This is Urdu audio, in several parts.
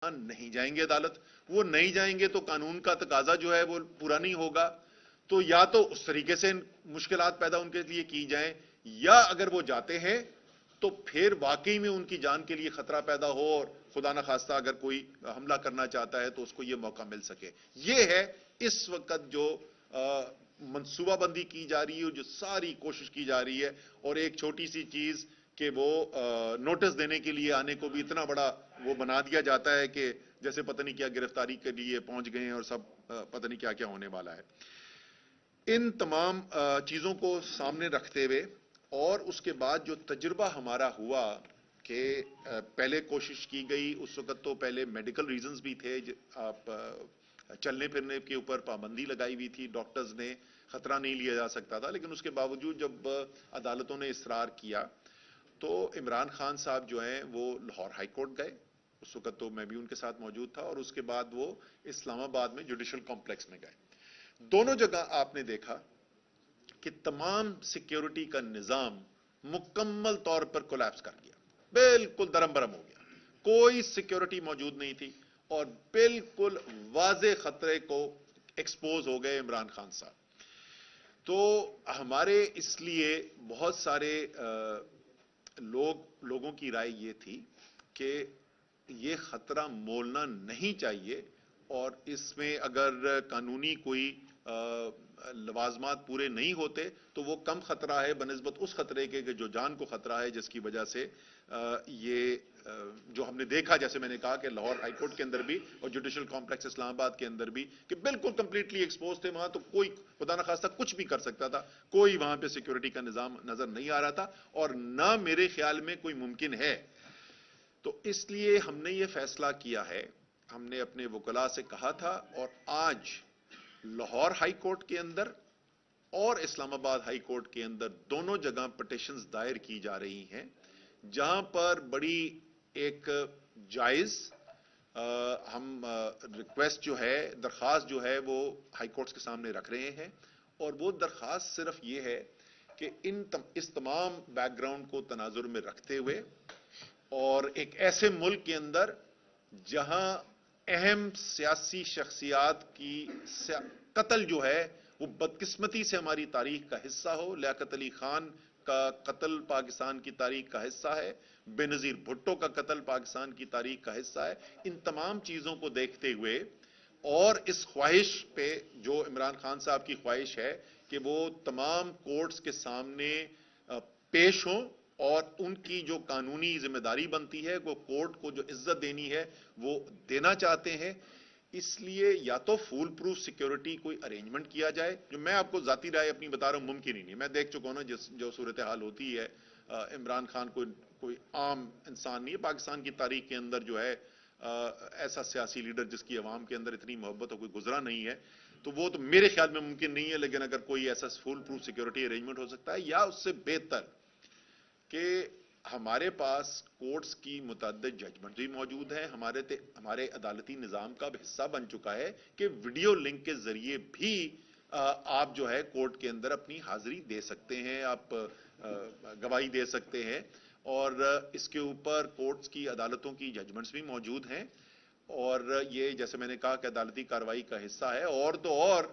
نہیں جائیں گے عدالت. وہ نہیں جائیں گے تو قانون کا تقاضا جو ہے وہ پورا نہیں ہوگا. تو یا تو اس طریقے سے مشکلات پیدا ان کے لیے کی جائیں, یا اگر وہ جاتے ہیں تو پھر واقعی میں ان کی جان کے لیے خطرہ پیدا ہو اور خدا نخواستہ اگر کوئی حملہ کرنا چاہتا ہے تو اس کو یہ موقع مل سکے. یہ ہے اس وقت جو منصوبہ بندی کی جا رہی ہے, جو ساری کوشش کی جا رہی ہے. اور ایک چھوٹی سی چیز کہ وہ نوٹس دینے کے لیے آنے کو بھی اتنا بڑا وہ بنا دیا جاتا ہے کہ جیسے پتہ نہیں کیا گرفتاری کے لیے پہنچ گئے ہیں اور سب پتہ نہیں کیا کیا ہونے والا ہے. ان تمام چیزوں کو سامنے رکھتے ہوئے اور اس کے بعد جو تجربہ ہمارا ہوا کہ پہلے کوشش کی گئی, اس وقت تو پہلے میڈیکل ریزنز بھی تھے, آپ چلنے پھرنے کے اوپر پابندی لگائی ہوئی تھی, ڈاکٹرز نے خطرہ نہیں لیا جا سکتا تھا. لیکن اس کے باوجود جب عدالتوں نے اصرار کیا تو عمران خان صاحب جو ہیں وہ لاہور ہائی کورٹ گئے. اس وقت تو میں بھی ان کے ساتھ موجود تھا, اور اس کے بعد وہ اسلام آباد میں جوڈیشل کمپلیکس میں گئے. دونوں جگہ آپ نے دیکھا کہ تمام سیکیورٹی کا نظام مکمل طور پر کولیپس کر گیا, بالکل درم برم ہو گیا. کوئی سیکیورٹی موجود نہیں تھی اور بالکل واضح خطرے کو ایکسپوز ہو گئے عمران خان صاحب. تو ہمارے اس لیے بہت سارے لوگوں کی رائے یہ تھی کہ یہ خطرہ مولنا نہیں چاہیے, اور اس میں اگر قانونی کوئی لوازمات پورے نہیں ہوتے تو وہ کم خطرہ ہے بنسبت اس خطرے کے جو جان کو خطرہ ہے, جس کی وجہ سے یہ جو ہم نے دیکھا, جیسے میں نے کہا کہ لاہور ہائی کورٹ کے اندر بھی اور جوڈیشل کمپلیکس اسلام آباد کے اندر بھی کہ بالکل کمپلیٹلی ایکسپوز تھے. وہاں تو کوئی خدا نخواستہ کچھ بھی کر سکتا تھا, کوئی وہاں پہ سیکیورٹی کا نظام نظر نہیں آ رہا تھا, اور نہ میرے خیال میں کوئی ممکن ہے. تو اس لیے ہم نے یہ فیصلہ کیا ہے, ہم نے اپنے وکلاء سے کہا تھا, اور آج لاہور ہائی کورٹ کے اندر اور اسلام آباد ہائی کورٹ کے اندر دونوں جگہ پٹیشنز دائر کی جا رہی ہیں, جہاں پر بڑی ایک جائز ہم ریکویسٹ جو ہے, درخواست جو ہے وہ ہائی کورٹس کے سامنے رکھ رہے ہیں. اور وہ درخواست صرف یہ ہے کہ اس تمام بیک گراؤنڈ کو تناظر میں رکھتے ہوئے اور ایک ایسے ملک کے اندر جہاں اہم سیاسی شخصیات کی قتل جو ہے وہ بدقسمتی سے ہماری تاریخ کا حصہ ہو. لیاقت علی خان کا قتل پاکستان کی تاریخ کا حصہ ہے, بے نظیر بھٹو کا قتل پاکستان کی تاریخ کا حصہ ہے. ان تمام چیزوں کو دیکھتے ہوئے اور اس خواہش پہ جو عمران خان صاحب کی خواہش ہے کہ وہ تمام کورٹس کے سامنے پیش ہوں, اور ان کی جو قانونی ذمہ داری بنتی ہے وہ کورٹ کو جو عزت دینی ہے وہ دینا چاہتے ہیں. اس لیے یا تو فول پروف سیکیورٹی کوئی ارینجمنٹ کیا جائے, جو میں آپ کو ذاتی رائے اپنی بتا رہا ہوں ممکن ہی نہیں. میں دیکھ چکا ہوں نا جو صورتحال ہوتی ہے. عمران خان کوئی عام انسان نہیں ہے پاکستان کی تاریخ کے اندر جو ہے ایسا سیاسی لیڈر جس کی عوام کے اندر اتنی محبت ہو کوئی گزرا نہیں ہے. تو وہ تو میرے خیال میں ممکن نہیں ہے, لیکن اگر کوئی ایسا فول پروف سیکیورٹی ارینجمنٹ ہو سکتا ہے, یا اس سے بہتر کہ ہمارے پاس کورٹس کی متعدد ججمنٹ بھی موجود ہیں. ہمارے عدالتی نظام کا حصہ بن چکا ہے کہ ویڈیو لنک کے ذریعے بھی آپ جو ہے کورٹ کے اندر اپنی حاضری دے سکتے ہیں, آپ گواہی دے سکتے ہیں, اور اس کے اوپر کورٹس کی عدالتوں کی ججمنٹس بھی موجود ہیں. اور یہ جیسے میں نے کہا کہ عدالتی کارروائی کا حصہ ہے. اور تو اور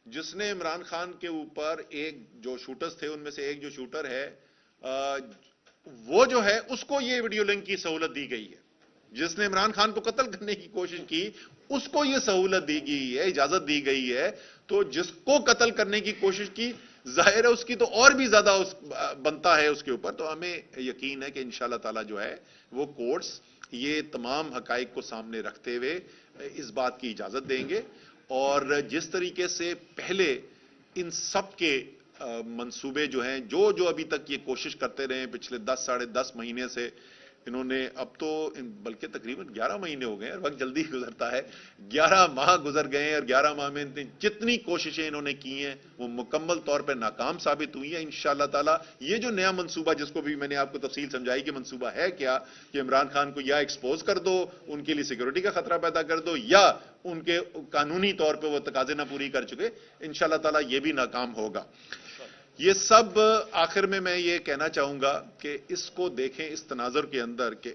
جس نے عمران خان کے اوپر ایک جو شوٹرز تھے ان میں سے ایک جو شوٹر ہے وہ جو ہے اس کو یہ ویڈیو لنک کی سہولت دی گئی ہے. جس نے عمران خان کو قتل کرنے کی کوشش کی اس کو یہ سہولت دی گئی ہے, اجازت دی گئی ہے. تو جس کو قتل کرنے کی کوشش کی ظاہر ہے اس کی تو اور بھی زیادہ بنتا ہے اس کے اوپر. تو ہمیں یقین ہے کہ انشاءاللہ تعالی جو ہے وہ کورٹس یہ تمام حقائق کو سامنے رکھتے ہوئے اس بات کی اجازت دیں گے. اور جس طریقے سے پہلے ان سب کے منصوبے جو ہیں جو ابھی تک یہ کوشش کرتے رہے پچھلے 10 مہینے سے, انہوں نے اب تو بلکہ تقریباً 11 مہینے ہو گئے ہیں, وقت جلدی گزرتا ہے, 11 ماہ گزر گئے ہیں, اور 11 ماہ میں جتنی کوششیں انہوں نے کی ہیں وہ مکمل طور پر ناکام ثابت ہوئی ہیں. انشاءاللہ تعالی یہ جو نیا منصوبہ, جس کو بھی میں نے آپ کو تفصیل سمجھائی کہ منصوبہ ہے کیا, کہ عمران خان کو یا ایکسپوز کر دو, ان کے لیے سیکورٹی کا خطرہ پیدا کر دو, یا ان کے قانونی طور پہ وہ تقاضے نہ پوری کر چکے, انشاءاللہ تعالی یہ بھی ناکام ہوگا. یہ سب آخر میں یہ کہنا چاہوں گا کہ اس کو دیکھیں اس تناظر کے اندر کہ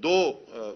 2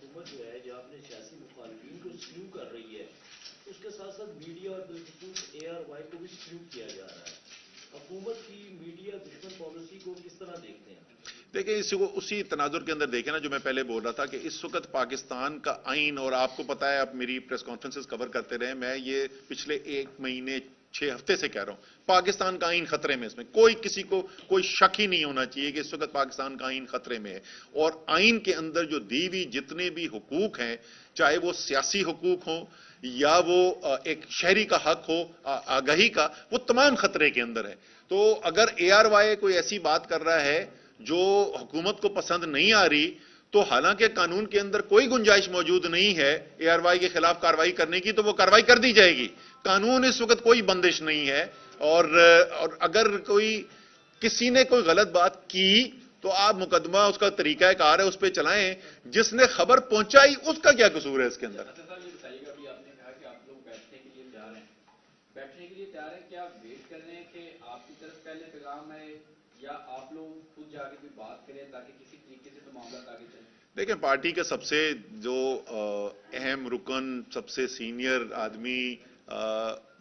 حکومت جو ہے جو اپنے سیاسی مخالفین کو سلو کر رہی ہے اس کے ساتھ ساتھ میڈیا اور بالخصوص ARY کو بھی سلو کیا جا رہا ہے. حکومت کی میڈیا دشمن پالیسی کو کس طرح دیکھتے ہیں؟ دیکھیں اس کو اسی تناظر کے اندر دیکھیں نا جو میں پہلے بول رہا تھا کہ اس وقت پاکستان کا آئین، اور آپ کو پتا ہے آپ میری پریس کانفرنسز کور کرتے رہے، میں یہ پچھلے 1 مہینے 6 ہفتے سے کہہ رہا ہوں، پاکستان کا آئین خطرے میں. اس میں کسی کو کوئی شک ہی نہیں ہونا چاہیے کہ اس وقت پاکستان کا آئین خطرے میں ہے. اور آئین کے اندر جو دی ہوئی جتنے بھی حقوق ہیں، چاہے وہ سیاسی حقوق ہوں یا وہ ایک شہری کا حق ہو آگاہی کا، وہ تمام خطرے کے اندر ہے. تو اگر ARY کوئی ایسی بات کر رہا ہے جو حکومت کو پسند نہیں آ رہی، تو حالانکہ قانون کے اندر کوئی گنجائش موجود نہیں ہے ARY کے خلاف کارروائی کرنے کی، تو وہ کارروائی کر دی جائے گی. قانون اس وقت کوئی بندش نہیں ہے. اور اگر کسی نے کوئی غلط بات کی تو آپ مقدمہ اس کا طریقہ کار ہے اس پہ چلائیں. جس نے خبر پہنچائی اس کا کیا قصور ہے اس کے اندر؟ یہ بتائیے گا، ابھی آپ نے کہا کہ آپ لوگ بیٹھنے کے لیے تیار ہیں، کیا ویٹ کر رہے ہیں کہ آپ کی طرف پہلے پیغام آئے، یا آپ لوگ خود جا کے کوئی بات کریں تاکہ کسی طریقے سے تو معاملات آگے چلیں؟ دیکھیں پارٹی کے سب سے جو اہم رکن، سب سے سینئر آدمی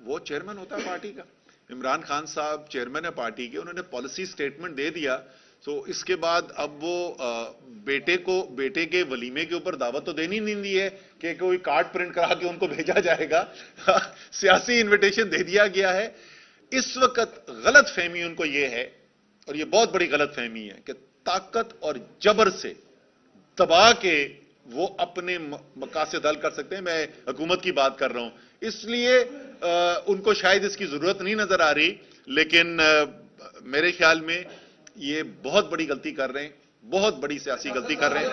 وہ چیئرمین ہوتا ہے پارٹی کا. عمران خان صاحب چیئرمین ہے پارٹی کے، انہوں نے پالیسی سٹیٹمنٹ دے دیا. تو اس کے بعد اب وہ بیٹے کے ولیمے کے اوپر دعوت تو دینی نہیں دی ہے کہ کوئی کارڈ پرنٹ کرا کے ان کو بھیجا جائے گا. سیاسی انویٹیشن دے دیا گیا ہے. اس وقت غلط فہمی ان کو یہ ہے، اور یہ بہت بڑی غلط فہمی ہے، کہ طاقت اور جبر سے دبا کے وہ اپنے مقاصد حل کر سکتے ہیں. میں حکومت کی بات کر رہا ہوں، اس لیے ان کو شاید اس کی ضرورت نہیں نظر آ رہی. لیکن میرے خیال میں یہ بہت بڑی غلطی کر رہے ہیں، بہت بڑی سیاسی غلطی کر رہے ہیں.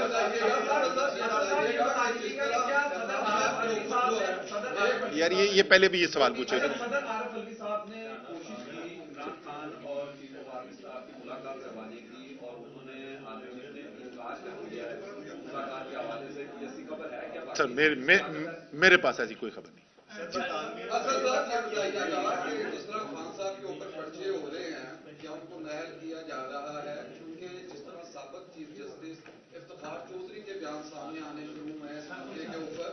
یار یہ پہلے بھی یہ سوال پوچھے تھے. صدر عارف علوی صاحب نے کوشش کی عمران خان اور چیف آف آرمی صاحب کی ملاقات کروانے کی، اور انہوں نے عامر چیف نے انکار کر دیا ہے ملاقات کے حوالے سے. کوئی ایسی خبر ہے کیا؟ سر میرے پاس ایسی کوئی خبر نہیں. اصل بات یہ بتائیے گا کہ جس طرح خان صاحب کے اوپر پرچے ہو رہے ہیں، کیا ان کو نہل کیا جا رہا ہے؟ کیونکہ جس طرح سابق چیف جسٹس افتخار چودھری کے بیان سامنے آنے شروع ہوئے اس معاملے کے اوپر،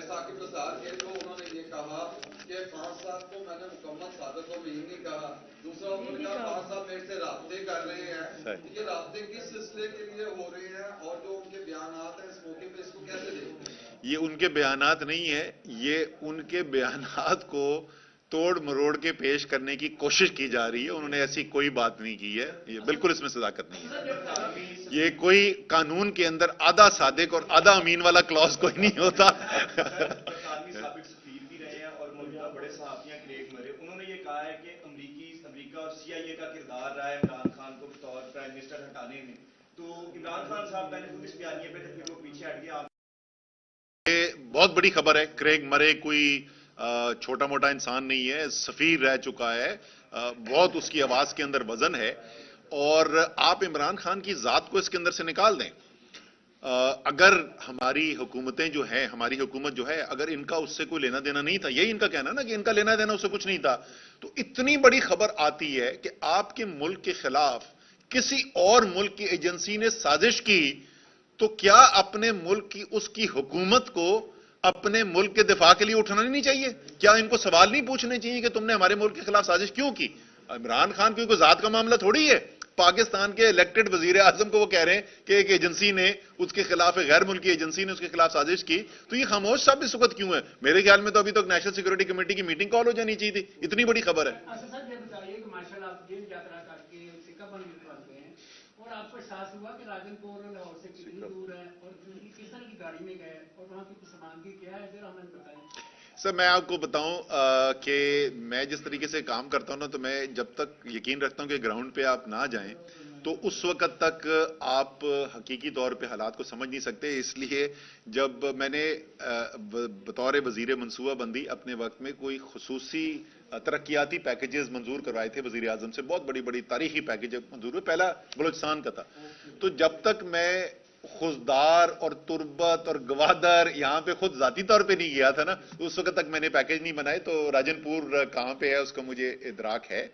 ثاقب نثار کے، تو انہوں نے یہ کہا کہ خان صاحب کو میں نے مکمل صادق کو نہیں کہا. دوسرا انہوں نے کہا خان صاحب میرے سے رابطے کر رہے ہیں. یہ رابطے کس سلسلے کے لیے ہو رہے ہیں، اور جو ان کے بیانات ہیں اس موقع پہ اس کو کیسے دیکھتے ہیں؟ یہ ان کے بیانات نہیں ہے، یہ ان کے بیانات کو توڑ مروڑ کے پیش کرنے کی کوشش کی جا رہی ہے. انہوں نے ایسی کوئی بات نہیں کی ہے. یہ بالکل اس میں صداقت نہیں ہے. یہ کوئی قانون کے اندر آدھا صادق اور آدھا امین والا کلوز کوئی نہیں ہوتا. سابق سفیر بھی رہے ہیں اور موجودہ بڑے صحافیاں کریگ مرے، انہوں نے یہ کہا ہے کہ امریکہ اور CIA کا کردار رہا ہے عمران خان کو بطور پرائم منسٹر ہٹانے میں. تو عمران خان صاحب پہلے خود اس بیانیے پہ تھے، پھر وہ پیچھے ہٹ گیا. یہ بہت بڑی خبر ہے. کریگ مرے کوئی چھوٹا موٹا انسان نہیں ہے، سفیر رہ چکا ہے. بہت اس کی آواز کے اندر وزن ہے. اور آپ عمران خان کی ذات کو اس کے اندر سے نکال دیں. اگر ہماری حکومتیں جو ہیں، ہماری حکومت جو ہے، اگر ان کا اس سے کوئی لینا دینا نہیں تھا، یہی ان کا کہنا نا کہ ان کا لینا دینا اس سے کچھ نہیں تھا، تو اتنی بڑی خبر آتی ہے کہ آپ کے ملک کے خلاف کسی اور ملک کی ایجنسی نے سازش کی، تو کیا اپنے ملک کی اس کی حکومت کو اپنے ملک کے دفاع کے لیے اٹھنا نہیں چاہیے؟ کیا ان کو سوال نہیں پوچھنے چاہیے کہ تم نے ہمارے ملک کے خلاف سازش کیوں کی؟ عمران خان کوئی ذات کا معاملہ تھوڑی ہے. پاکستان کے الیکٹڈ وزیر اعظم کو وہ کہہ رہے ہیں کہ ایک ایجنسی نے اس کے خلاف، غیر ملکی ایجنسی نے اس کے خلاف سازش کی. تو یہ خاموش صاحب اس وقت کیوں ہے؟ میرے خیال میں تو ابھی تک نیشنل سیکورٹی کمیٹی کی میٹنگ کال ہو جانی چاہیے تھی. اتنی بڑی خبر ہے. سر یہ بتائیے کہ ماشاء اللہ آپ جیل یاترا کر کے سکہ بن گئے ہیں، اور آپ کو احساس ہوا کہ راجن پور لاہور سے کتنی دور ہے، اور کس طرح کی گاڑی میں گئے، اور وہاں کی سامانگی کیا ہے، ذرا ہمیں بتائیں. سر میں آپ کو بتاؤں کہ میں جس طریقے سے کام کرتا ہوں نا، تو میں جب تک یقین رکھتا ہوں کہ گراؤنڈ پہ آپ نہ جائیں تو اس وقت تک آپ حقیقی طور پہ حالات کو سمجھ نہیں سکتے. اس لیے جب میں نے بطور وزیر منصوبہ بندی اپنے وقت میں کوئی خصوصی ترقیاتی پیکیجز منظور کروائے تھے وزیر اعظم سے، بہت بڑی بڑی تاریخی پیکیج منظور ہوئے. پہلا بلوچستان کا تھا. تو جب تک میں خزدار اور تربت اور گوادر یہاں پہ خود ذاتی طور پہ نہیں گیا تھا نا، اس وقت تک میں نے پیکیج نہیں بنائے. تو راجن پور کہاں پہ ہے اس کا مجھے ادراک ہے.